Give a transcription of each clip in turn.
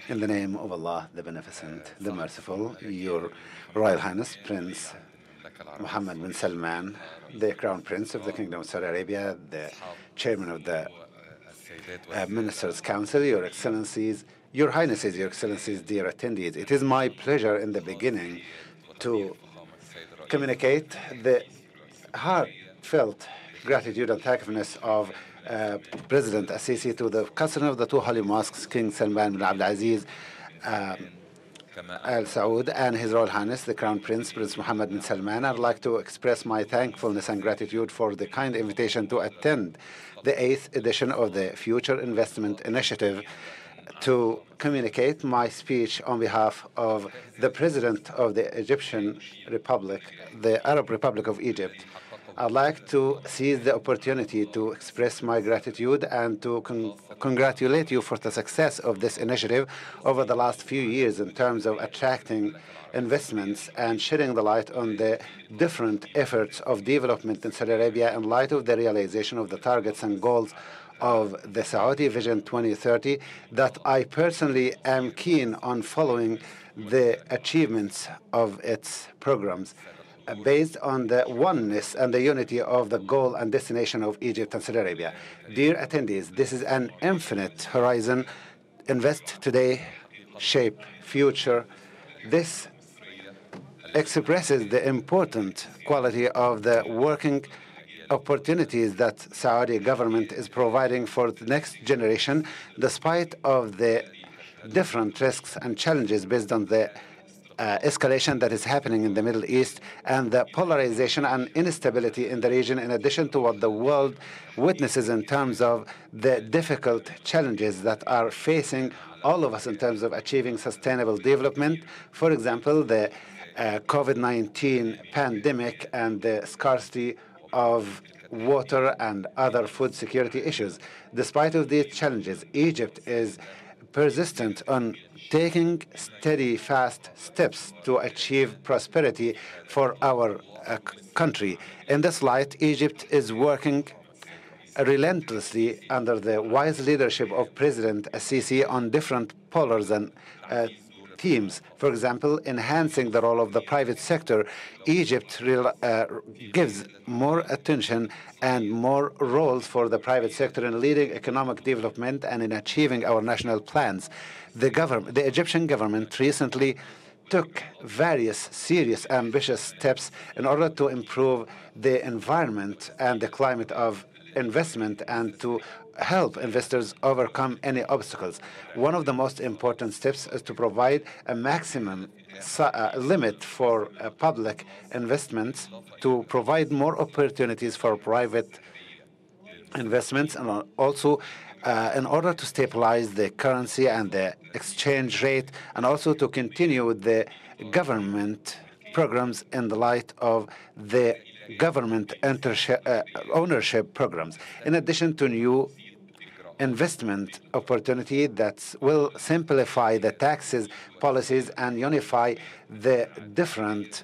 In the name of Allah, the Beneficent, the Merciful, Your Royal Highness, Prince Mohammed bin Salman, the Crown Prince of the Kingdom of Saudi Arabia, the Chairman of the Ministers' Council, Your Excellencies, Your Highnesses, Your Excellencies, dear attendees. It is my pleasure in the beginning to communicate the heartfelt gratitude and thankfulness of President Assisi to the custodian of the two holy mosques, King Salman bin Abdulaziz Al Saud, and His Royal Highness, the Crown Prince, Prince Mohammed bin Salman. I'd like to express my thankfulness and gratitude for the kind invitation to attend the 8th edition of the Future Investment Initiative to communicate my speech on behalf of the President of the Egyptian Republic, the Arab Republic of Egypt. I'd like to seize the opportunity to express my gratitude and to congratulate you for the success of this initiative over the last few years in terms of attracting investments and shedding the light on the different efforts of development in Saudi Arabia in light of the realization of the targets and goals of the Saudi Vision 2030 that I personally am keen on following the achievements of its programs based on the oneness and the unity of the goal and destination of Egypt and Saudi Arabia. Dear attendees, this is an infinite horizon. Invest today, shape future. This expresses the important quality of the working opportunities that Saudi government is providing for the next generation, despite of the different risks and challenges based on the escalation that is happening in the Middle East and the polarization and instability in the region, in addition to what the world witnesses in terms of the difficult challenges that are facing all of us in terms of achieving sustainable development. For example, the COVID-19 pandemic and the scarcity of water and other food security issues. Despite of these challenges, Egypt is persistent on taking steady, fast steps to achieve prosperity for our country. In this light, Egypt is working relentlessly under the wise leadership of President Assisi on different pillars and themes. For example, enhancing the role of the private sector. Egypt gives more attention and more roles for the private sector in leading economic development and in achieving our national plans. The Egyptian government recently took various serious, ambitious steps in order to improve the environment and the climate of investment and to help investors overcome any obstacles. One of the most important steps is to provide a maximum limit for public investments to provide more opportunities for private investments, and also in order to stabilize the currency and the exchange rate, and also to continue with the government programs in the light of the government ownership programs, in addition to new investment opportunity that will simplify the taxes policies and unify the different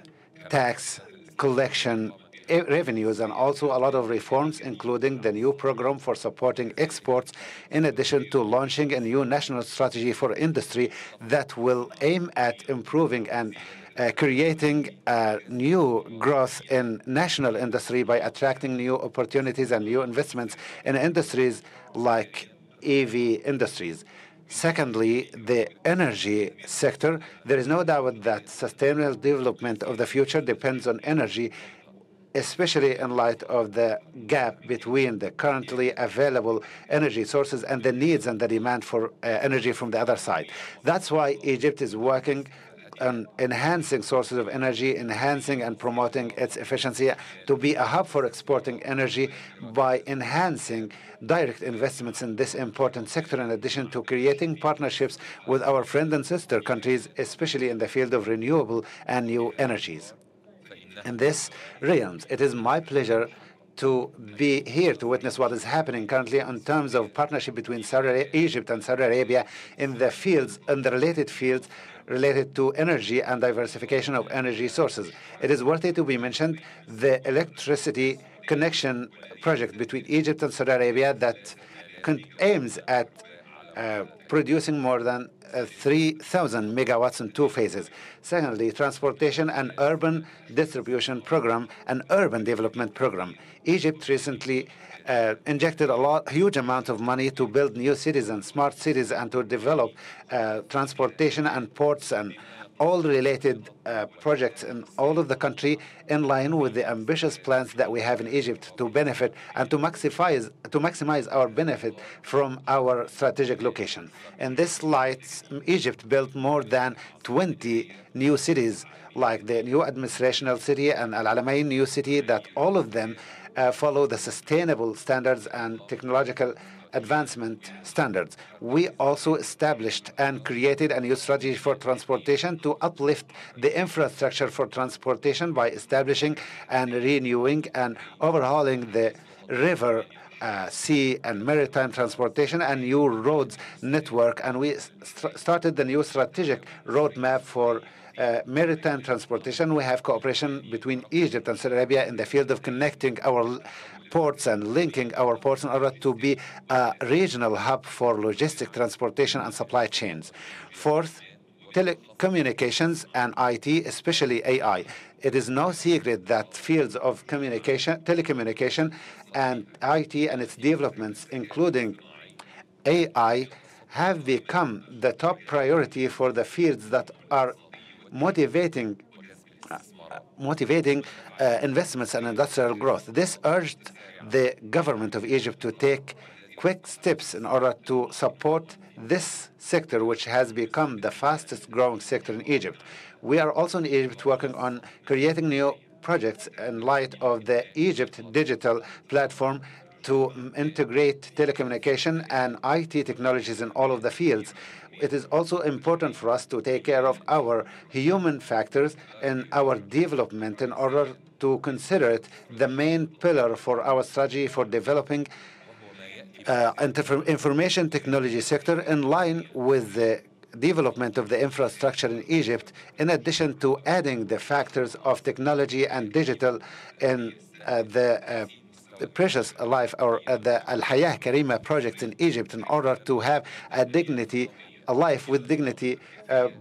tax collection revenues, and also a lot of reforms, including the new program for supporting exports, in addition to launching a new national strategy for industry that will aim at improving and creating new growth in national industry by attracting new opportunities and new investments in industries like EV industries. Secondly, the energy sector. There is no doubt that sustainable development of the future depends on energy, especially in light of the gap between the currently available energy sources and the needs and the demand for energy from the other side. That's why Egypt is working on enhancing sources of energy, enhancing and promoting its efficiency to be a hub for exporting energy by enhancing direct investments in this important sector, in addition to creating partnerships with our friend and sister countries, especially in the field of renewable and new energies. In this realms, it is my pleasure to be here to witness what is happening currently in terms of partnership between Egypt and Saudi Arabia in the fields, in the related fields related to energy and diversification of energy sources. It is worthy to be mentioned the electricity connection project between Egypt and Saudi Arabia that aims at producing more than 3,000 megawatts in 2 phases. Secondly, transportation and urban distribution program and urban development program. Egypt recently injected huge amount of money to build new cities and smart cities and to develop transportation and ports and all related projects in all of the country in line with the ambitious plans that we have in Egypt to benefit and to maximize our benefit from our strategic location. In this light, Egypt built more than 20 new cities like the new administrational city and Al Alamein new city that all of them follow the sustainable standards and technological advancement standards. We also established and created a new strategy for transportation to uplift the infrastructure for transportation by establishing and renewing and overhauling the river, sea, and maritime transportation and new roads network. And we started the new strategic roadmap for maritime transportation. We have cooperation between Egypt and Saudi Arabia in the field of connecting our ports and linking our ports in order to be a regional hub for logistic transportation and supply chains. Fourth, telecommunications and IT, especially AI. It is no secret that fields of telecommunication and IT and its developments, including AI, have become the top priority for the fields that are motivating investments and industrial growth. This urged the government of Egypt to take quick steps in order to support this sector, which has become the fastest growing sector in Egypt. We are also in Egypt working on creating new projects in light of the Egypt digital platform to integrate telecommunication and IT technologies in all of the fields. It is also important for us to take care of our human factors in our development in order to consider it the main pillar for our strategy for developing information technology sector in line with the development of the infrastructure in Egypt, in addition to adding the factors of technology and digital in the precious life or the Al Hayah Karima project in Egypt in order to have a life with dignity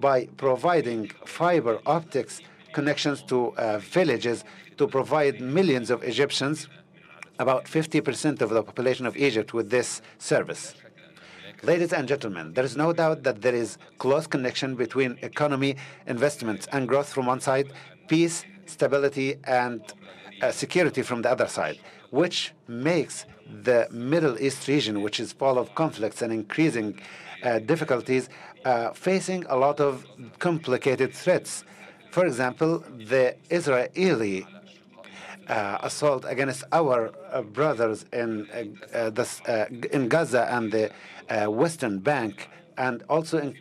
by providing fiber optics connections to villages to provide millions of Egyptians, about 50% of the population of Egypt, with this service. Ladies and gentlemen, there is no doubt that there is close connection between economy, investments, and growth from one side, peace, stability, and security from the other side, which makes the Middle East region, which is full of conflicts and increasing difficulties, facing a lot of complicated threats. For example, the Israeli assault against our brothers in Gaza and the Western Bank, and also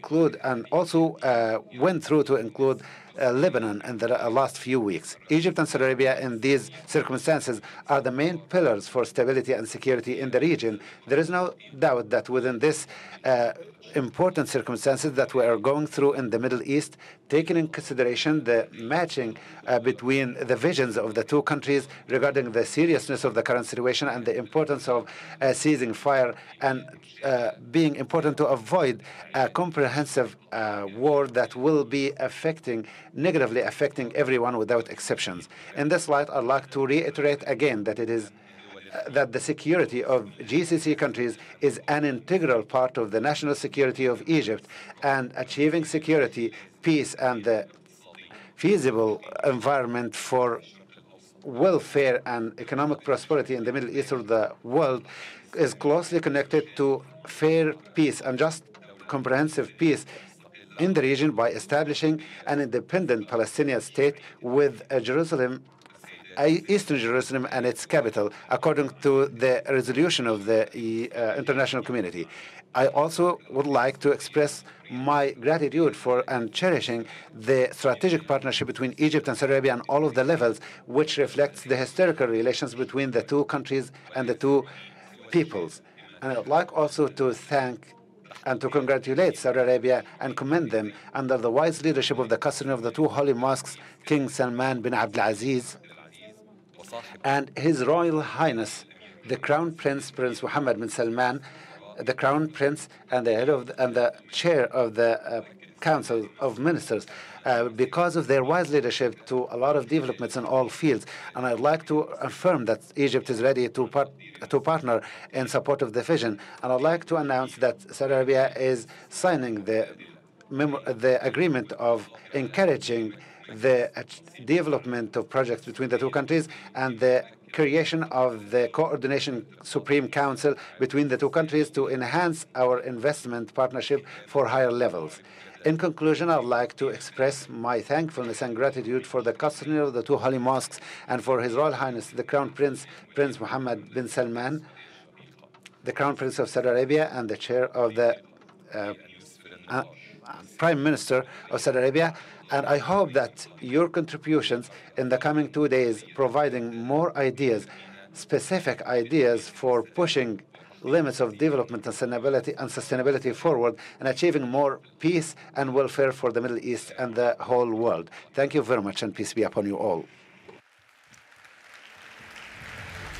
went through to include Lebanon in the last few weeks. Egypt and Saudi Arabia in these circumstances are the main pillars for stability and security in the region. There is no doubt that within this important circumstances that we are going through in the Middle East, taking in consideration the matching between the visions of the two countries regarding the seriousness of the current situation and the importance of ceasing fire and being important to avoid a comprehensive war that will be negatively affecting everyone without exceptions. In this light, I'd like to reiterate again that that the security of GCC countries is an integral part of the national security of Egypt, and achieving security, peace, and the feasible environment for welfare and economic prosperity in the Middle East or the world is closely connected to fair peace and just comprehensive peace in the region by establishing an independent Palestinian state with Eastern Jerusalem and its capital, according to the resolution of the international community. I also would like to express my gratitude for and cherishing the strategic partnership between Egypt and Saudi Arabia on all of the levels, which reflects the historical relations between the two countries and the two peoples. And I would like also to thank and to congratulate Saudi Arabia and commend them under the wise leadership of the custodian of the two holy mosques, King Salman bin Abdulaziz, and His Royal Highness, the Crown Prince, Prince Mohammed bin Salman, the Crown Prince and the head of and the chair of the Council of Ministers because of their wise leadership to a lot of developments in all fields. And I'd like to affirm that Egypt is ready to partner in support of the vision. And I'd like to announce that Saudi Arabia is signing the agreement of encouraging the development of projects between the two countries and the creation of the Coordination Supreme Council between the two countries to enhance our investment partnership for higher levels. In conclusion, I'd like to express my thankfulness and gratitude for the custody of the two holy mosques and for His Royal Highness the Crown Prince, Prince Mohammed bin Salman, the Crown Prince of Saudi Arabia and the chair of the Prime Minister of Saudi Arabia. And I hope that your contributions in the coming 2 days, providing more ideas, specific ideas for pushing limits of development and sustainability forward and achieving more peace and welfare for the Middle East and the whole world. Thank you very much, and peace be upon you all.